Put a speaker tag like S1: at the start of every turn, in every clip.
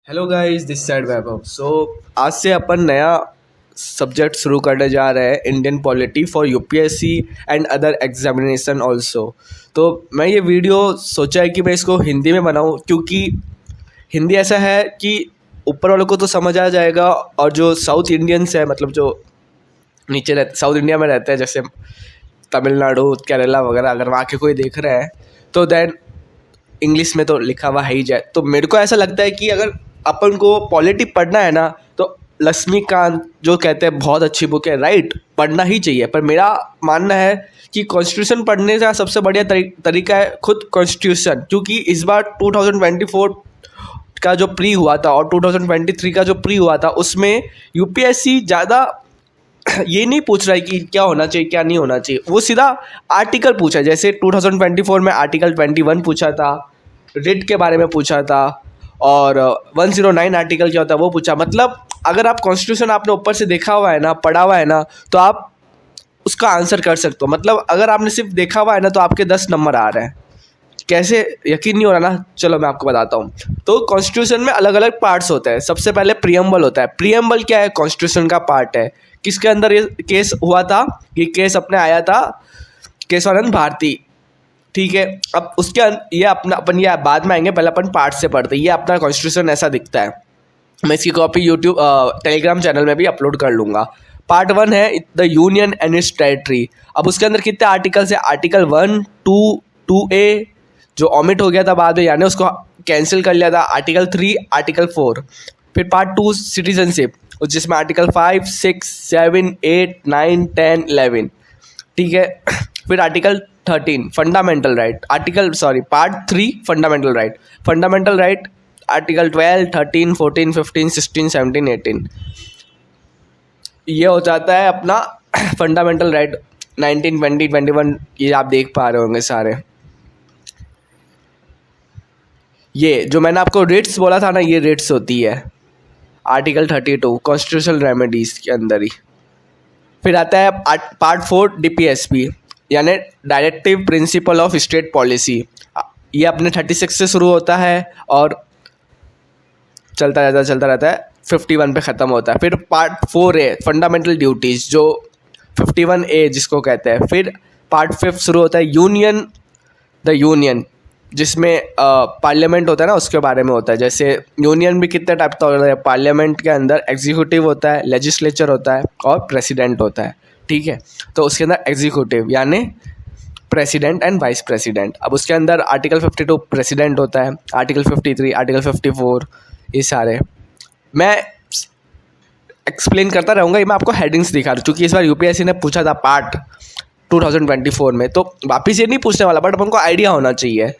S1: Hello guys, this side वैभव। आज से अपन नया सब्जेक्ट शुरू करने जा रहे हैं, Indian polity for UPSC and other examination also. तो मैं ये वीडियो सोचा है कि मैं इसको हिंदी में बनाऊं, क्योंकि हिंदी ऐसा है कि ऊपर वालों को तो समझ आ जाएगा, और जो साउथ इंडियंस है, मतलब जो नीचे रहते साउथ इंडिया में रहते हैं, जैसे तमिलनाडु, केरला वगैरह, अगर वहाँ के कोई देख रहे हैं तो देन इंग्लिश में तो लिखा हुआ है ही जाए। तो मेरे को ऐसा लगता है कि अगर अपन को पॉलिटी पढ़ना है ना, तो लक्ष्मीकांत जो कहते हैं बहुत अच्छी बुक है, राइट, पढ़ना ही चाहिए। पर मेरा मानना है कि कॉन्स्टिट्यूशन पढ़ने का सबसे बढ़िया तरीका है खुद कॉन्स्टिट्यूशन, क्योंकि इस बार 2024 का जो प्री हुआ था और 2023 का जो प्री हुआ था, उसमें यूपीएससी ज़्यादा ये नहीं पूछ रहा है कि क्या होना चाहिए क्या नहीं होना चाहिए, वो सीधा आर्टिकल पूछा है। जैसे 2024 में आर्टिकल 21 पूछा था, रिट के बारे में पूछा था, और 109 आर्टिकल क्या होता है वो पूछा। मतलब अगर आप कॉन्स्टिट्यूशन आपने ऊपर से देखा हुआ है ना, पढ़ा हुआ है ना, तो आप उसका आंसर कर सकते हो। मतलब अगर आपने सिर्फ देखा हुआ है ना, तो आपके 10 नंबर आ रहे हैं। कैसे, यकीन नहीं हो रहा ना, चलो मैं आपको बताता हूँ। तो कॉन्स्टिट्यूशन में अलग अलग पार्ट्स होते हैं। सबसे पहले प्रियम्बल होता है। प्रियम्बल क्या है? कॉन्स्टिट्यूशन का पार्ट है। किसके अंदर ये केस हुआ था? ये केस अपने आया था केशवानंद भारती, ठीक है। अब उसके ये अपना अपन ये बाद में आएंगे, पहले अपन पार्ट से पढ़ते हैं। ये अपना कॉन्स्टिट्यूशन ऐसा दिखता है। मैं इसकी कॉपी यूट्यूब टेलीग्राम चैनल में भी अपलोड कर लूँगा। पार्ट 1 है the union and it's territory. अब उसके अंदर कितने आर्टिकल्स है? आर्टिकल 1, 2, 2A जो ऑमिट हो गया था बाद में, यानी उसको कैंसिल कर लिया था। Article 3, article 4। फिर पार्ट 2 सिटीजनशिप, जिसमें आर्टिकल 5, 6, 7, 8, 9, 10, 11, ठीक है। फिर article 13 fundamental right, part 3 fundamental right. Fundamental right article 12, 13, 14, 15, 16, 17, 18। ये हो जाता है अपना फंडामेंटल राइट। 19, 20, 21 ये आप देख पा रहे होंगे सारे। ये जो मैंने आपको रिट्स बोला था ना, ये रिट्स होती है आर्टिकल 32 कॉन्स्टिट्यूशनल रेमेडीज के अंदर ही। फिर आता है पार्ट 4 डीपीएसपी, यानी directive principle of state policy. ये अपने 36 से शुरू होता है और चलता रहता है 51 पे ख़त्म होता है। फिर पार्ट 4A फंडामेंटल ड्यूटीज़, जो 51A जिसको कहते हैं। फिर पार्ट 5 शुरू होता है द यूनियन, जिसमें पार्लियामेंट होता है ना, उसके बारे में होता है। जैसे यूनियन भी कितने टाइप का होता है? पार्लियामेंट के अंदर एग्जीक्यूटिव होता है, लेजिस्लेचर होता है और प्रेसिडेंट होता है, ठीक है। तो उसके अंदर एग्जीक्यूटिव यानी प्रेसिडेंट एंड वाइस प्रेसिडेंट। अब उसके अंदर आर्टिकल 52 प्रेसिडेंट होता है, आर्टिकल 53, आर्टिकल 54, ये सारे मैं एक्सप्लेन करता रहूँगा। ये मैं आपको हेडिंग्स दिखा रहा हूँ, क्योंकि इस बार यूपीएससी ने पूछा था पार्ट 2024 में, तो वापिस ये नहीं पूछने वाला, बट अपन को आइडिया होना चाहिए।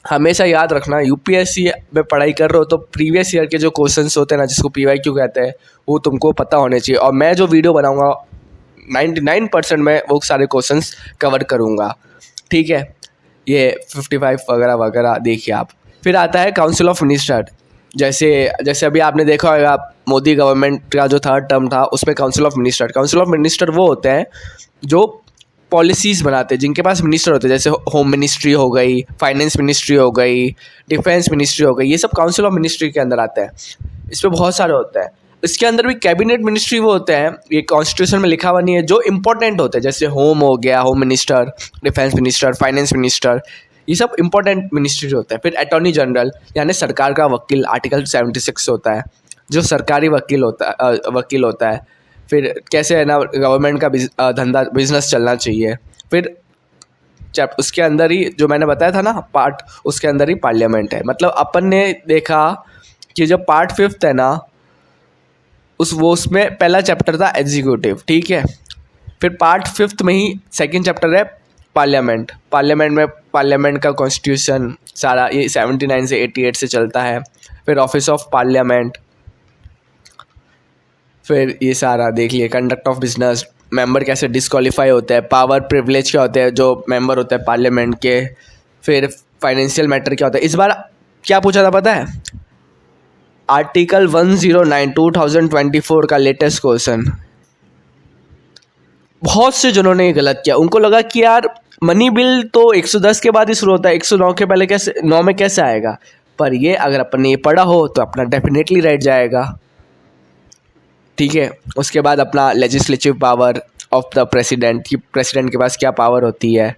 S1: हमेशा याद रखना, यूपीएससी में पढ़ाई कर रहे हो तो प्रीवियस ईयर के जो क्वेश्चंस होते हैं ना, जिसको पीवाईक्यू कहते हैं, वो तुमको पता होने चाहिए। और मैं जो वीडियो बनाऊंगा 99% में वो सारे क्वेश्चंस कवर करूंगा, ठीक है। ये 55 वगैरह वगैरह देखिए आप। फिर आता है काउंसिल ऑफ मिनिस्टर। जैसे अभी आपने देखा होगा, मोदी गवर्नमेंट का जो 3rd टर्म था, उसमें काउंसिल ऑफ मिनिस्टर वो होते हैं जो पॉलिसीज़ बनाते हैं, जिनके पास मिनिस्टर होते हैं। जैसे होम मिनिस्ट्री हो गई, फाइनेंस मिनिस्ट्री हो गई, डिफेंस मिनिस्ट्री हो गई, ये सब काउंसिल ऑफ मिनिस्ट्री के अंदर आते हैं। इसमें बहुत सारे होते हैं। इसके अंदर भी कैबिनेट मिनिस्ट्री वो होते हैं, ये कॉन्स्टिट्यूशन में लिखा हुआ नहीं है, जो इंपॉर्टेंट होते हैं। जैसे होम हो गया, home minister, defence minister, finance minister, ये सब इंपॉर्टेंट मिनिस्ट्री होते हैं। फिर अटॉर्नी जनरल यानी सरकार का वकील, आर्टिकल 76 होता है, जो सरकारी वकील होता है। फिर कैसे है ना, गवर्नमेंट का धंधा बिजनेस चलना चाहिए। फिर उसके अंदर ही जो मैंने बताया था ना पार्ट, उसके अंदर ही पार्लियामेंट है। मतलब अपन ने देखा कि जो पार्ट 5 है ना, उसमें पहला चैप्टर था एग्जीक्यूटिव, ठीक है। फिर पार्ट 5 में ही 2nd चैप्टर है पार्लियामेंट। पार्लियामेंट का कॉन्स्टिट्यूशन सारा ये 79 से 88 से चलता है। फिर ऑफिस ऑफ पार्लियामेंट, फिर ये सारा देख लिए। कंडक्ट ऑफ बिजनेस, मेंबर कैसे डिस्क्वालीफाई होते हैं, पावर प्रिविलेज क्या होते हैं जो मेंबर होते हैं पार्लियामेंट के। फिर फाइनेंशियल मैटर क्या होता है। इस बार क्या पूछा था पता है? आर्टिकल 109 2024 का लेटेस्ट क्वेश्चन। बहुत से जनों ने ये गलत किया, उनको लगा कि यार मनी बिल तो 110 के बाद ही शुरू होता है, 109 के पहले कैसे, 9 में कैसे आएगा। पर ये अगर अपन ने ये पढ़ा हो तो अपना डेफिनेटली राइट जाएगा। ठीक है, उसके बाद अपना legislative power of the president, कि प्रेसिडेंट के पास क्या पावर होती है।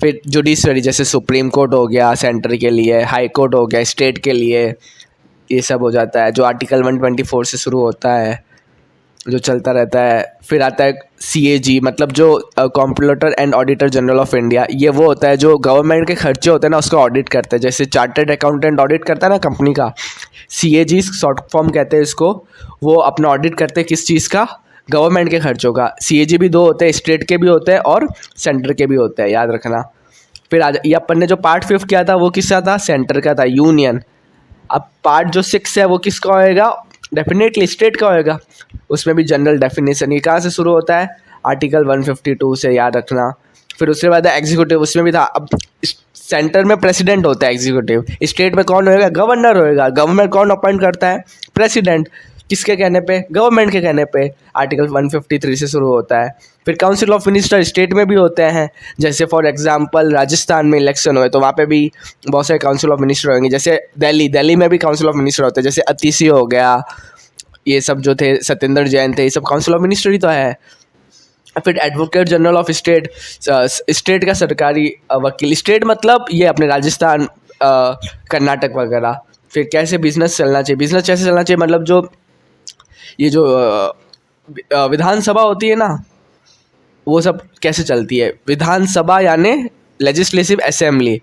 S1: फिर जुडिशरी, जैसे सुप्रीम कोर्ट हो गया सेंटर के लिए, हाई कोर्ट हो गया स्टेट के लिए, ये सब हो जाता है जो आर्टिकल 124 से शुरू होता है, जो चलता रहता है। फिर आता है CAG, मतलब जो comptroller and auditor general of India, ये वो होता है जो गवर्नमेंट के खर्चे होते हैं ना उसको ऑडिट करता है। जैसे चार्टर्ड अकाउंटेंट ऑडिट करता है ना कंपनी का, CAG शॉर्ट फॉर्म कहते हैं इसको, वो अपना ऑडिट करते हैं किस चीज़ का, गवर्नमेंट के खर्चों का। CAG भी दो होते हैं, स्टेट के भी होते हैं और सेंटर के भी होते हैं, याद रखना। फिर ये अपन ने जो पार्ट 5 किया था वो किसका था, सेंटर का था, यूनियन। अब पार्ट जो 6 है वो किसका होएगा, डेफिनेटली स्टेट का होएगा। उसमें भी जनरल डेफिनेशन, ये कहाँ से शुरू होता है, आर्टिकल 152 से, याद रखना। फिर उसके बाद एग्जीक्यूटिव, उसमें भी था। अब सेंटर में प्रेसिडेंट होता है एग्जीक्यूटिव, स्टेट में कौन होएगा, गवर्नर होएगा। गवर्नर कौन अपॉइंट करता है, प्रेसिडेंट। किसके कहने पे, गवर्नमेंट के कहने पे। आर्टिकल 153 से शुरू होता है। फिर काउंसिल ऑफ मिनिस्टर स्टेट में भी होते हैं, जैसे फॉर एग्जांपल राजस्थान में इलेक्शन हुए तो वहाँ पे भी बहुत सारे काउंसिल ऑफ मिनिस्टर होंगे। जैसे दिल्ली में भी काउंसिल ऑफ मिनिस्टर होते हैं, जैसे अतीसी हो गया, ये सब जो थे, सत्येंद्र जैन थे, ये सब काउंसिल ऑफ मिनिस्टर ही तो है। फिर advocate general of state, state का सरकारी वकील। स्टेट मतलब ये अपने राजस्थान, कर्नाटक वगैरह। फिर कैसे बिजनेस चलना चाहिए, बिजनेस कैसे चलना चाहिए, मतलब जो ये जो विधानसभा होती है ना, वो सब कैसे चलती है। विधानसभा यानी लेजिस्लेटिव असेंबली,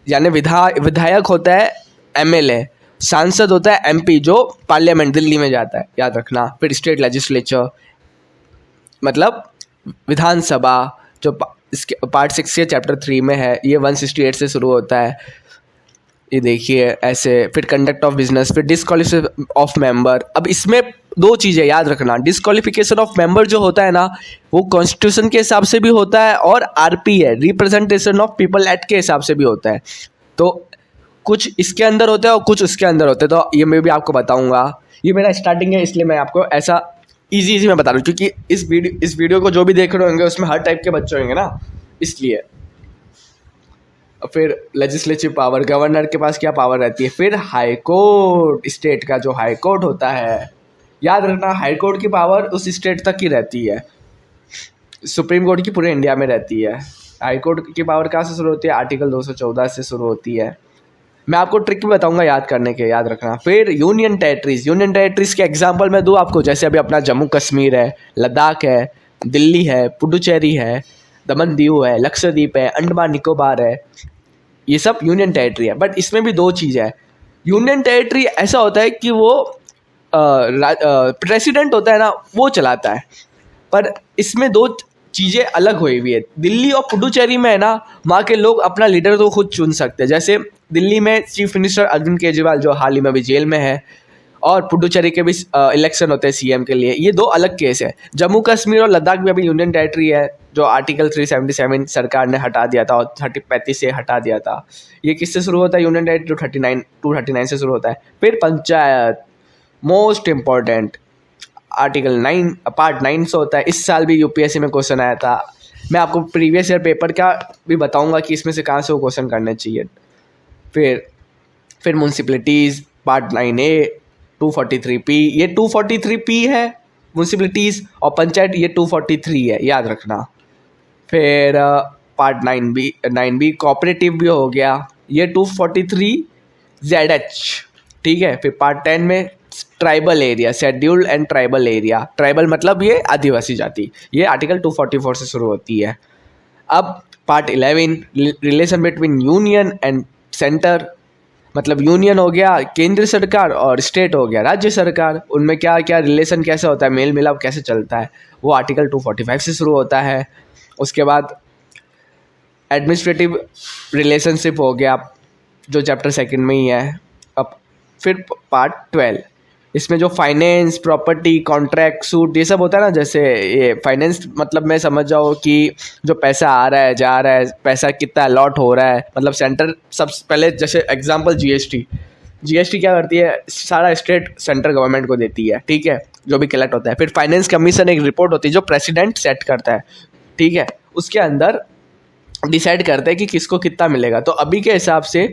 S1: यानी विधायक होता है MLA, सांसद होता है MP जो पार्लियामेंट दिल्ली में जाता है, याद रखना। फिर स्टेट लेजिस्लेचर मतलब विधानसभा, जो इसके पार्ट 6 के चैप्टर 3 में है, ये 168 से शुरू होता है, ये देखिए ऐसे। फिर कंडक्ट ऑफ बिजनेस, फिर डिस्क्वालिफिकेशन ऑफ मेंबर। अब इसमें दो चीज़ें याद रखना, डिस्क्वालिफिकेशन ऑफ मेंबर जो होता है ना वो कॉन्स्टिट्यूशन के हिसाब से भी होता है और RP है, रिप्रेजेंटेशन ऑफ पीपल एक्ट के हिसाब से भी होता है। तो कुछ इसके अंदर होते हैं और कुछ उसके अंदर होते हैं, तो ये मैं भी आपको बताऊंगा। ये मेरा स्टार्टिंग है इसलिए मैं आपको ऐसा इजी मैं बता रहा हूँ, क्योंकि इस वीडियो को जो भी देख रहे होंगे उसमें हर टाइप के बच्चे होंगे ना, इसलिए। फिर लेजिस्लेटिव पावर, गवर्नर के पास क्या पावर रहती है। फिर हाई कोर्ट, स्टेट का जो हाई कोर्ट होता है, याद रखना हाई कोर्ट की पावर उस स्टेट तक ही रहती है, सुप्रीम कोर्ट की पूरे इंडिया में रहती है। हाई कोर्ट की पावर कहाँ से शुरू होती है, आर्टिकल 214 से शुरू होती है। मैं आपको ट्रिक भी बताऊंगा याद करने के, याद रखना। फिर यूनियन टेरिटरीज के एग्जांपल मैं दूँ आपको, जैसे अभी अपना जम्मू कश्मीर है, लद्दाख है, दिल्ली है, पुडुचेरी है, दमन दीव है, लक्षद्वीप है, अंडमान निकोबार है, ये सब यूनियन टेरिटरी है। बट इसमें भी दो चीज़ है, यूनियन टेरिटरी ऐसा होता है कि वो प्रेसिडेंट होता है ना वो चलाता है, पर इसमें दो चीज़ें अलग हुई हुई है। दिल्ली और पुडुचेरी में है ना, वहाँ के लोग अपना लीडर तो खुद चुन सकते हैं। जैसे दिल्ली में चीफ मिनिस्टर अरविंद केजरीवाल जो हाल ही में भी जेल में है, और पुडुचेरी के भी इलेक्शन होते हैं CM के लिए, ये दो अलग केस है। जम्मू कश्मीर और लद्दाख भी अभी यूनियन टेरिटरी है, जो आर्टिकल 377 सरकार ने हटा दिया था और 35 से हटा दिया था। ये किससे शुरू होता है, यूनियन टेरिटरी 239 से शुरू होता है। फिर panchayat, most important, article 9 part 9 से होता है। इस साल भी UPSC में क्वेश्चन आया था, मैं आपको प्रीवियस ईयर पेपर का भी बताऊंगा कि इसमें से कहाँ से वो क्वेश्चन करने चाहिए। फिर म्यूनसिपलिटीज़, पार्ट 9A 243P, ये 243P है म्यूनसिपलिटीज़, और पंचायत ये 243 है, याद रखना। फिर पार्ट 9B कोऑपरेटिव भी हो गया, ये 243ZH, ठीक है। फिर पार्ट 10 में tribal area, scheduled and tribal area, tribal मतलब ये आदिवासी जाति, ये आर्टिकल 244 से शुरू होती है। अब part 11 relation between union and centre, मतलब यूनियन हो गया केंद्र सरकार और स्टेट हो गया राज्य सरकार, उनमें क्या क्या रिलेशन कैसे होता है, मेल मिलाप कैसे चलता है, वो आर्टिकल 245 से शुरू होता है। उसके बाद एडमिनिस्ट्रेटिव रिलेशनशिप हो गया, जो चैप्टर 2 में ही है। अब फिर पार्ट 12, इसमें जो फाइनेंस, प्रॉपर्टी, कॉन्ट्रैक्ट, सूट, ये सब होता है ना। जैसे ये फाइनेंस मतलब मैं समझ जाओ कि जो पैसा आ रहा है जा रहा है, पैसा कितना अलॉट हो रहा है, मतलब सेंटर सबसे पहले, जैसे एग्जांपल GST क्या करती है, सारा स्टेट सेंट्रल गवर्नमेंट को देती है, ठीक है, जो भी कलेक्ट होता है। फिर फाइनेंस कमीशन एक रिपोर्ट होती है जो प्रेसिडेंट सेट करता है, ठीक है, उसके अंदर डिसाइड करते हैं कि किसको कितना मिलेगा। तो अभी के हिसाब से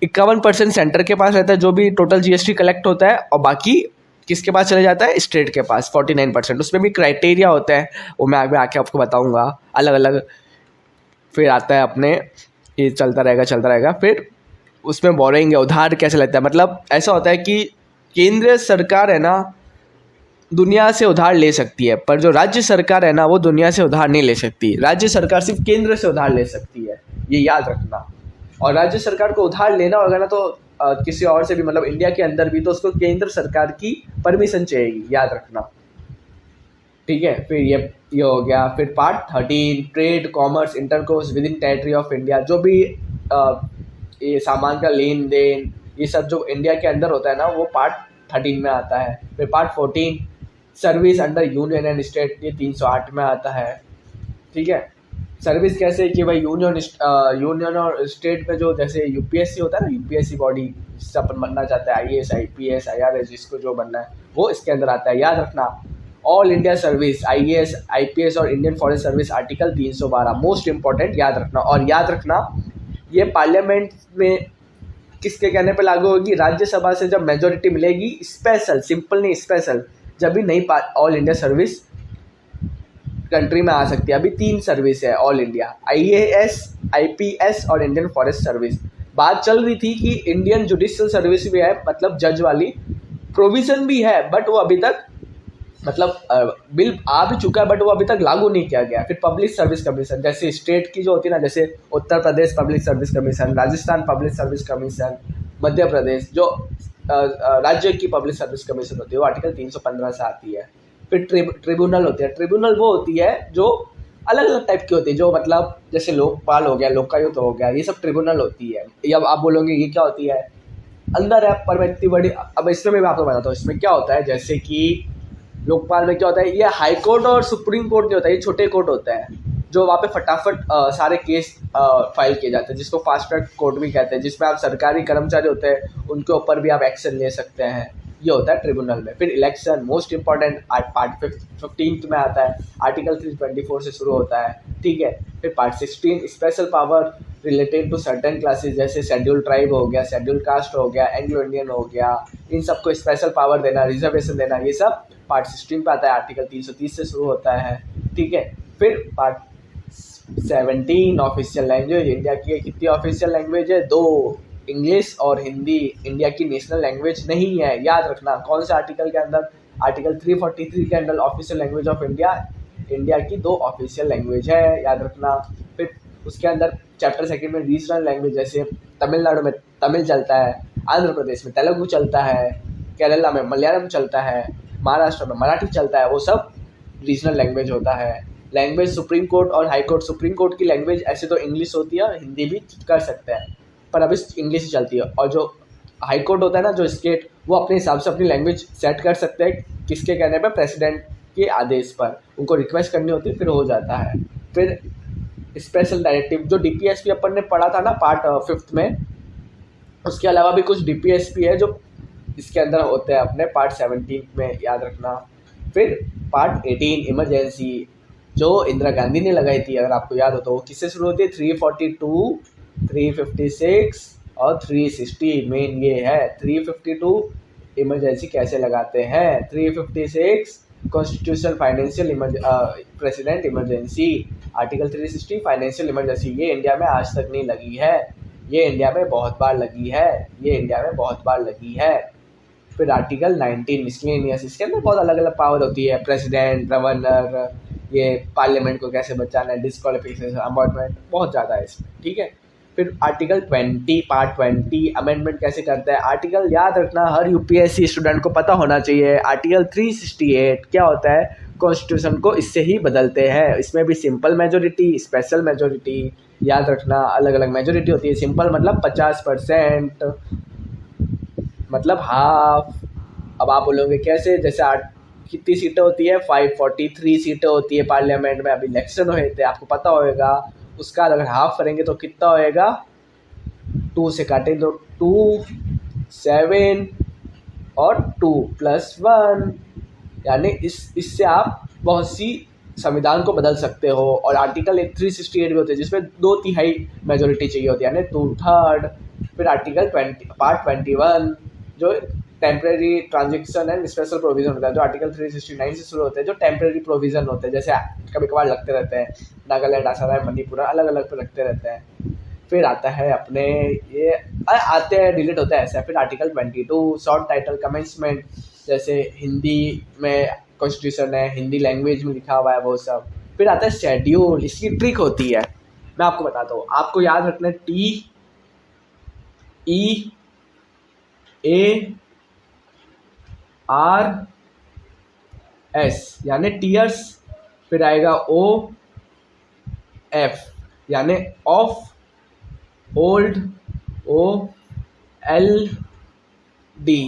S1: 51% सेंटर के पास रहता है जो भी टोटल जीएसटी कलेक्ट होता है, और बाकी किसके पास चले जाता है, स्टेट के पास 49%। उसमें भी क्राइटेरिया होता है, वो मैं आगे आके आपको बताऊंगा अलग अलग। फिर आता है अपने, ये चलता रहेगा। फिर उसमें बोरिंग है, उधार कैसे लगता है, मतलब ऐसा होता है कि केंद्र सरकार है ना दुनिया से उधार ले सकती है, पर जो राज्य सरकार है ना वो दुनिया से उधार नहीं ले सकती। राज्य सरकार सिर्फ केंद्र से उधार ले सकती है, ये याद रखना। और राज्य सरकार को उधार लेना होगा ना तो किसी और से भी, मतलब इंडिया के अंदर भी, तो उसको केंद्र सरकार की परमिशन चाहिएगी, याद रखना, ठीक है। फिर ये हो गया। फिर part 13 trade commerce intercourse with in territory of India, जो भी ये सामान का लेन देन ये सब जो इंडिया के अंदर होता है ना वो पार्ट 13 में आता है। फिर part 14 service under union and state, ये 308 में आता है, ठीक है। सर्विस कैसे कि भाई यूनियन और स्टेट में जो जैसे यूपीएससी होता है ना, यूपीएससी बॉडी जिससे अपन बनना चाहता है, आईएएस आईपीएस आईआरएस, जिसको जो बनना है वो इसके अंदर आता है, याद रखना। All India service IAS IPS और Indian foreign service article 312 most important, याद रखना। और याद रखना ये पार्लियामेंट में किसके कहने पे लागू होगी, राज्यसभा से जब मेजोरिटी मिलेगी, स्पेशल, सिंपल नहीं स्पेशल, जब भी नई ऑल इंडिया सर्विस कंट्री में आ सकती है। अभी 3 सर्विस है ऑल इंडिया, आईएएस आईपीएस और इंडियन फॉरेस्ट सर्विस। बात चल रही थी कि इंडियन जुडिशियल सर्विस भी है, मतलब जज वाली प्रोविजन भी है, बट वो अभी तक मतलब बिल आ भी चुका है बट वो अभी तक लागू नहीं किया गया। फिर पब्लिक सर्विस कमीशन, जैसे स्टेट की जो होती है ना, जैसे Uttar Pradesh public service commission, Rajasthan public service commission, Madhya Pradesh जो राज्य की पब्लिक सर्विस कमीशन होती है वो आर्टिकल 315 से आती है। फिर ट्रिब्यूनल होती है। ट्रिब्यूनल वो होती है जो अलग अलग टाइप की होती है, जो मतलब जैसे लोकपाल हो गया, लोकायुक्त हो गया, ये सब ट्रिब्यूनल होती है। ये अब आप बोलोगे ये क्या होती है, अंदर है पर मैं इतनी बड़ी, अब इसमें मैं आपको बताता हूँ इसमें क्या होता है। जैसे कि लोकपाल में क्या होता है, ये हाई कोर्ट और सुप्रीम कोर्ट नहीं होता है, ये छोटे कोर्ट होता है जो वहाँ पे फटाफट सारे केस फाइल किए जाते हैं, जिसको फास्ट ट्रैक कोर्ट भी कहते हैं, जिसमें आप सरकारी कर्मचारी होते हैं उनके ऊपर भी आप एक्शन ले सकते हैं, ये होता है ट्रिब्यूनल में। फिर इलेक्शन मोस्ट इंपॉर्टेंट पार्ट 15 में आता है, आर्टिकल 324 से शुरू होता है, ठीक है। फिर part 16 special power related to certain classes, जैसे शेड्यूल ट्राइब हो गया, शेड्यूल कास्ट हो गया, एंग्लो इंडियन हो गया, इन सबको स्पेशल पावर देना, रिजर्वेशन देना, ये सब पार्ट 16 पे आता है, आर्टिकल 330 से शुरू होता है, ठीक है। फिर पार्ट 17 ऑफिशियल लैंग्वेज, इंडिया की कितनी ऑफिशियल लैंग्वेज है, 2, इंग्लिश और हिंदी इंडिया की नेशनल लैंग्वेज नहीं है, याद रखना। कौन से आर्टिकल के अंदर, आर्टिकल 343 के अंदर official language of India, India की 2 ऑफिशियल लैंग्वेज है, याद रखना। फिर उसके अंदर चैप्टर 2 में रीजनल लैंग्वेज, जैसे तमिलनाडु में तमिल चलता है, आंध्र प्रदेश में तेलुगु चलता है, केरला में मलयालम चलता है, महाराष्ट्र में मराठी चलता है, वो सब रीजनल लैंग्वेज होता है। लैंग्वेज सुप्रीम कोर्ट और हाई कोर्ट, सुप्रीम कोर्ट की लैंग्वेज ऐसे तो इंग्लिश होती है, हिंदी भी कर सकते हैं पर अभी इंग्लिश ही चलती है। और जो हाई कोर्ट होता है ना, जो स्टेट, वो अपने हिसाब से अपनी लैंग्वेज सेट कर सकते हैं, किसके कहने पर, प्रेसिडेंट के आदेश पर, उनको रिक्वेस्ट करनी होती है, फिर हो जाता है। फिर स्पेशल डायरेक्टिव, जो डीपीएसपी अपन ने पढ़ा था ना पार्ट 5 में, उसके अलावा भी कुछ डीपीएसपी है जो इसके अंदर होते हैं अपने पार्ट 17 में, याद रखना। फिर पार्ट 18 इमरजेंसी, जो इंदिरा गांधी ने लगाई थी, अगर आपको याद हो तो, वो किससे शुरू होती है, 342, 356 और 360, मेन ये है। 352 इमरजेंसी कैसे लगाते हैं, 356 constitutional financial president emergency, article 360 financial emergency, ये इंडिया में आज तक नहीं लगी है, ये इंडिया में बहुत बार लगी है, ये इंडिया में बहुत बार लगी है। फिर आर्टिकल 19 मिसलेनियस, इसके अंदर बहुत अलग अलग पावर होती है, प्रेसिडेंट, गवर्नर, ये पार्लियामेंट को कैसे बचाना है, डिस्क्वालिफिकेशन, अमेंडमेंट, बहुत ज़्यादा है इसमें, ठीक है। फिर आर्टिकल 20 पार्ट 20 अमेंडमेंट कैसे करता है, आर्टिकल याद रखना, हर यूपीएससी स्टूडेंट को पता होना चाहिए। आर्टिकल 368 क्या होता है, कॉन्स्टिट्यूशन को इससे ही बदलते हैं, इसमें भी सिंपल मेजोरिटी, स्पेशल मेजोरिटी, याद रखना, अलग अलग मेजोरिटी होती है। सिंपल मतलब 50%, मतलब हाफ। अब आप बोलोगे कैसे, जैसे कितनी सीटें होती है, 543 सीटें होती है पार्लियामेंट में, अभी इलेक्शन हुए थे, आपको पता होगा। उसका अगर हाफ करेंगे तो कितना होएगा, 2 से काटें तो 2, 7 और 2 + 1, यानी इससे आप बहुत सी संविधान को बदल सकते हो। और आर्टिकल 368 भी होते हैं जिसमें 2/3 मेजोरिटी चाहिए होती है, यानी 2/3। फिर आर्टिकल 20 पार्ट 21 जो temporary transaction and special provision होता है, जो आर्टिकल 369 से शुरू होते हैं, जो टेम्परेरी प्रोविजन होते हैं, जैसे कभी कभार लगते रहते हैं, नागालैंड, आसाम, मणिपुर अलग अलग पे लगते रहते हैं। फिर आता है अपने ये आते हैं डिलीट होता है ऐसा। फिर आर्टिकल 22 शॉर्ट टाइटल कमेंसमेंट, जैसे हिंदी में कॉन्स्टिट्यूशन है, हिंदी लैंग्वेज में लिखा हुआ है वो सब। फिर आता है शेड्यूल, इसकी ट्रिक होती है, मैं आपको बताता हूँ, आपको याद रखना है TEARS यानी टीयर्स, फिर आएगा OF यानी ऑफ, ओल्ड OLD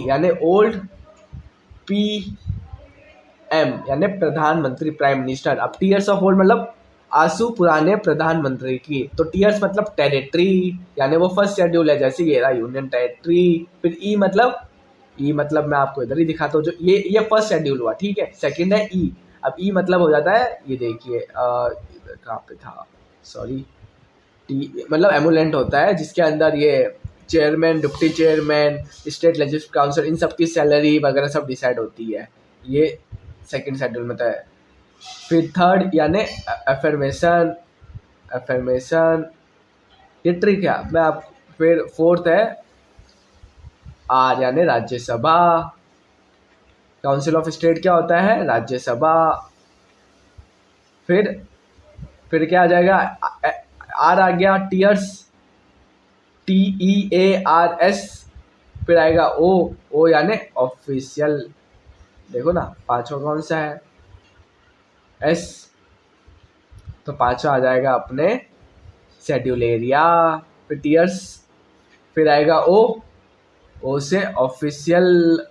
S1: यानी ओल्ड, PM यानी प्रधानमंत्री, प्राइम मिनिस्टर। अब टीयर्स ऑफ ओल्ड मतलब आंसू पुराने प्रधानमंत्री की, तो टीयर्स मतलब टेरिटरी यानी वो फर्स्ट शेड्यूल है, जैसे ये रहा यूनियन टेरिटरी। फिर ई मतलब मैं आपको इधर ही दिखाता हूँ, जो ये फर्स्ट शेड्यूल हुआ, ठीक है। सेकंड है ई। अब ई मतलब हो जाता है, ये देखिए कहाँ पे था, सॉरी, टी मतलब एमुलेंट होता है, जिसके अंदर ये chairman, deputy chairman, state legislative council, इन सब की सैलरी वगैरह सब डिसाइड होती है, ये सेकंड शेड्यूल में था। फिर थर्ड यानी अफर्मेशन, ये ट्रिक है मैं आप। फिर फोर्थ है आर यानी राज्यसभा, काउंसिल ऑफ स्टेट क्या होता है, राज्यसभा। फिर क्या आ जाएगा, आर आ गया टीयर्स, TEARS। फिर आएगा ओ यानी ऑफिशियल, देखो ना पांचवा कौन सा है, S, तो पांचवा आ जाएगा अपने शेड्यूल एरिया। फिर टीयर्स, फिर आएगा ओ से ऑफिशियल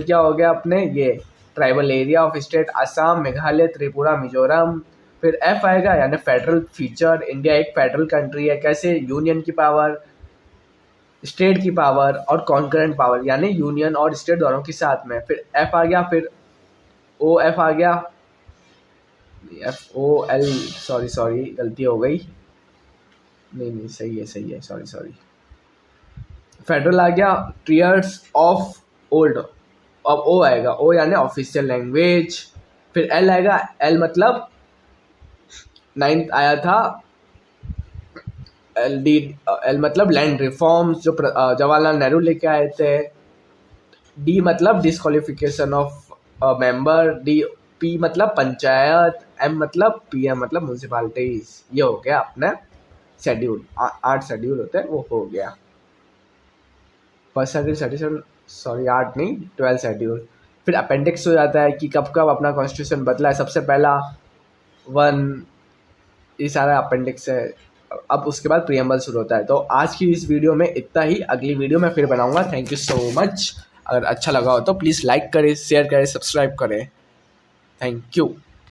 S1: क्या हो गया अपने, ये tribal area of state Assam, Meghalaya, Tripura, Mizoram. फिर F आएगा यानी फेडरल फीचर, इंडिया एक फेडरल कंट्री है, कैसे, यूनियन की पावर, स्टेट की पावर और कॉन्करेंट पावर यानी यूनियन और स्टेट दोनों के साथ में। फिर F आ गया, फिर OF आ गया, FOL, सॉरी गलती हो गई, नहीं सही है, सॉरी, फेडरल आ गया, टीयर्स ऑफ ओल्ड। अब O आएगा, O यानी ऑफिशियल लैंग्वेज। फिर L आएगा, L मतलब 9th आया था, L मतलब लैंड रिफॉर्म्स, जो जवाहरलाल नेहरू लेके आए थे। D मतलब डिस्क्वालिफिकेशन ऑफ मेंबर, P मतलब पंचायत, M मतलब PM मतलब म्यूनसिपालिटीज। ये हो गया अपना शेड्यूल, 8 शेड्यूल होते हैं, वो हो गया। फर्स्ट शेड्यूल, सॉरी 8 नहीं 12 शेड्यूल। फिर अपेंडिक्स हो जाता है कि कब कब अपना कॉन्स्टिट्यूशन बदला है, सबसे पहला 1, ये सारा अपेंडिक्स है। अब उसके बाद प्रीएम्बल शुरू होता है। तो आज की इस वीडियो में इतना ही, अगली वीडियो में फिर बनाऊंगा। Thank you so much. अगर अच्छा लगा हो तो प्लीज़ लाइक करें, शेयर करें, सब्सक्राइब करें। Thank you.